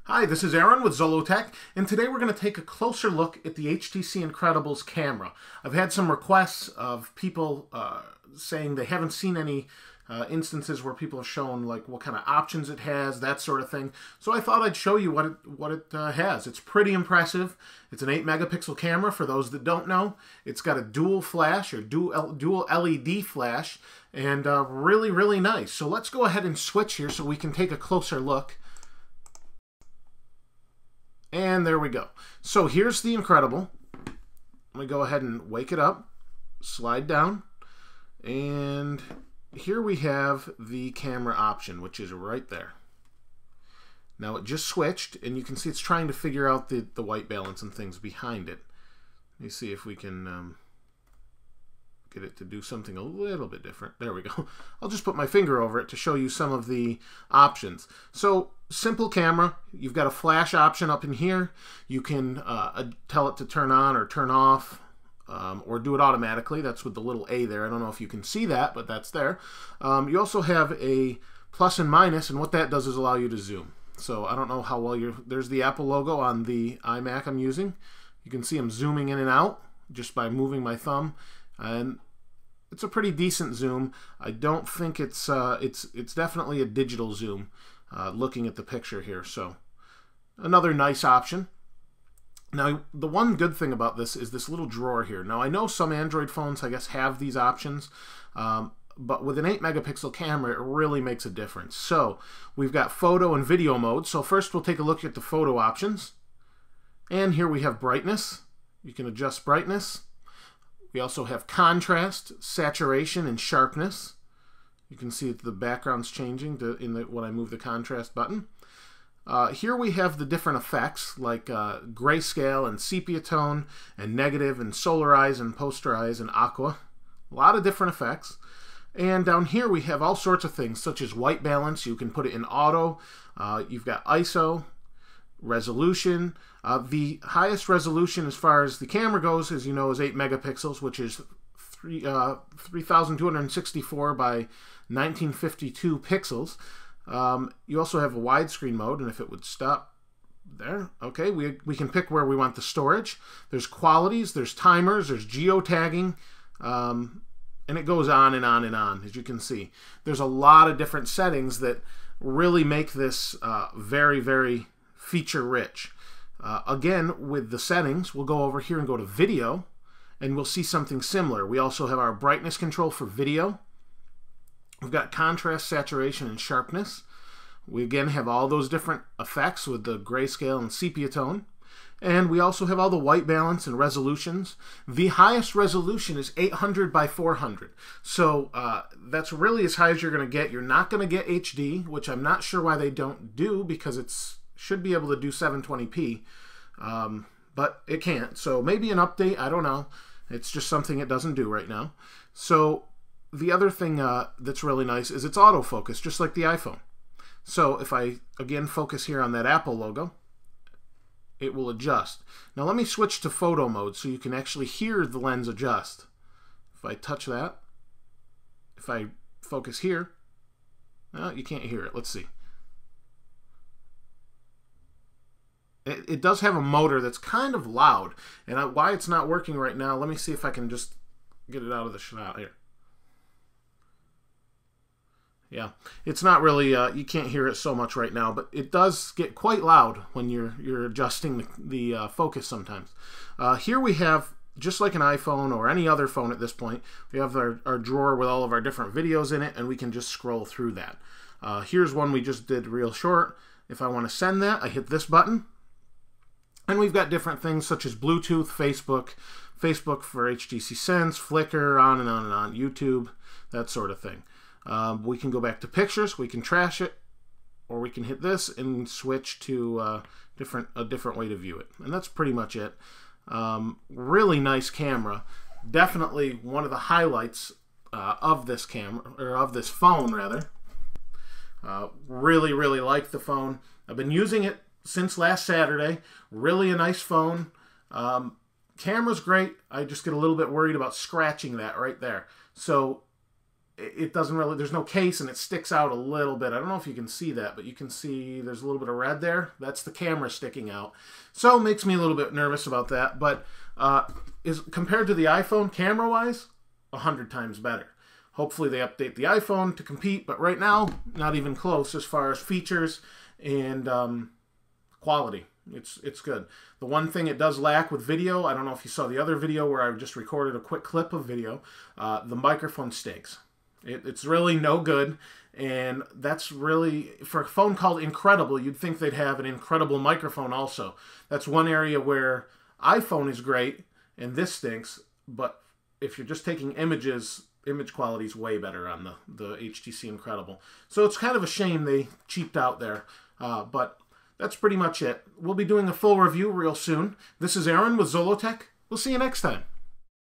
Hi, this is Aaron with Zollotech, and today we're going to take a closer look at the HTC Incredibles camera. I've had some requests of people saying they haven't seen any instances where people have shown like what kind of options it has, that sort of thing. So I thought I'd show you what it has. It's pretty impressive. It's an 8 megapixel camera for those that don't know. It's got a dual flash or dual LED flash, and really, really nice. So let's go ahead and switch here so we can take a closer look. And there we go. So here's the Incredible. Let me go ahead and wake it up, slide down, and here we have the camera option, which is right there. Now it just switched, and you can see it's trying to figure out the white balance and things behind it. Let me see if we can get it to do something a little bit different. There we go. I'll just put my finger over it to show you some of the options. So simple camera. You've got a flash option up in here. You can tell it to turn on or turn off, or do it automatically. That's with the little A there. I don't know if you can see that, but that's there. You also have a plus and minus, and what that does is allow you to zoom. So I don't know how well there's the Apple logo on the iMac I'm using. You can see I'm zooming in and out just by moving my thumb, and it's a pretty decent zoom. I don't think it's definitely a digital zoom, looking at the picture here. So another nice option. Now, the one good thing about this is this little drawer here. Now, I know some Android phones, I guess, have these options, but with an 8 megapixel camera, it really makes a difference. So we've got photo and video mode. So first we'll take a look at the photo options. And here we have brightness. You can adjust brightness. We also have contrast, saturation, and sharpness. You can see that the background's changing when I move the contrast button. Here we have the different effects like grayscale and sepia tone and negative and solarize and posterize and aqua. A lot of different effects. And down here we have all sorts of things such as white balance. You can put it in auto. You've got ISO, resolution. The highest resolution as far as the camera goes, as you know, is 8 megapixels, which is 3,264 by 1952 pixels. You also have a widescreen mode, and if it would stop there, okay, we can pick where we want the storage. There's qualities, there's timers, there's geotagging, and it goes on and on and on, as you can see. There's a lot of different settings that really make this very, very feature-rich. Again, with the settings, we'll go over here and go to video, and we'll see something similar. We also have our brightness control for video. We've got contrast, saturation, and sharpness. We again have all those different effects with the grayscale and sepia tone. And we also have all the white balance and resolutions. The highest resolution is 800 by 400. So that's really as high as you're going to get. You're not going to get HD, which I'm not sure why they don't do, because it's should be able to do 720p, but it can't. So maybe an update, I don't know. It's just something it doesn't do right now. So the other thing that's really nice is it's autofocus, just like the iPhone. So if I, again, focus here on that Apple logo, it will adjust. Now let me switch to photo mode so you can actually hear the lens adjust. If I touch that, if I focus here, you can't hear it. Let's see. It does have a motor that's kind of loud, and why it's not working right now, let me see if I can just get it out of the shot here. Yeah, it's not really, you can't hear it so much right now, but it does get quite loud when you're adjusting the focus sometimes. Here we have, just like an iPhone or any other phone at this point, we have our drawer with all of our different videos in it, and we can just scroll through that. Here's one we just did real short. If I want to send that, I hit this button. And we've got different things such as Bluetooth, Facebook for HTC Sense, Flickr, on and on and on, YouTube, that sort of thing. We can go back to pictures, we can trash it, or we can hit this and switch to a different way to view it. And that's pretty much it. Really nice camera. Definitely one of the highlights of this camera, or of this phone rather. Really, really like the phone. I've been using it since last Saturday. Really a nice phone. Camera's great. I just get a little bit worried about scratching that right there. So it doesn't really, there's no case and it sticks out a little bit. I don't know if you can see that, but you can see there's a little bit of red there. That's the camera sticking out. So it makes me a little bit nervous about that. But is compared to the iPhone, camera-wise, 100 times better. Hopefully they update the iPhone to compete, but right now, not even close as far as features and quality. It's good. The one thing it does lack with video, I don't know if you saw the other video where I just recorded a quick clip of video, the microphone stinks. It's really no good, and that's really, for a phone called Incredible, you'd think they'd have an incredible microphone also. That's one area where iPhone is great, and this stinks, but if you're just taking images, image quality is way better on the HTC Incredible. So it's kind of a shame they cheaped out there, but that's pretty much it. We'll be doing a full review real soon. This is Aaron with Zollotech. We'll see you next time.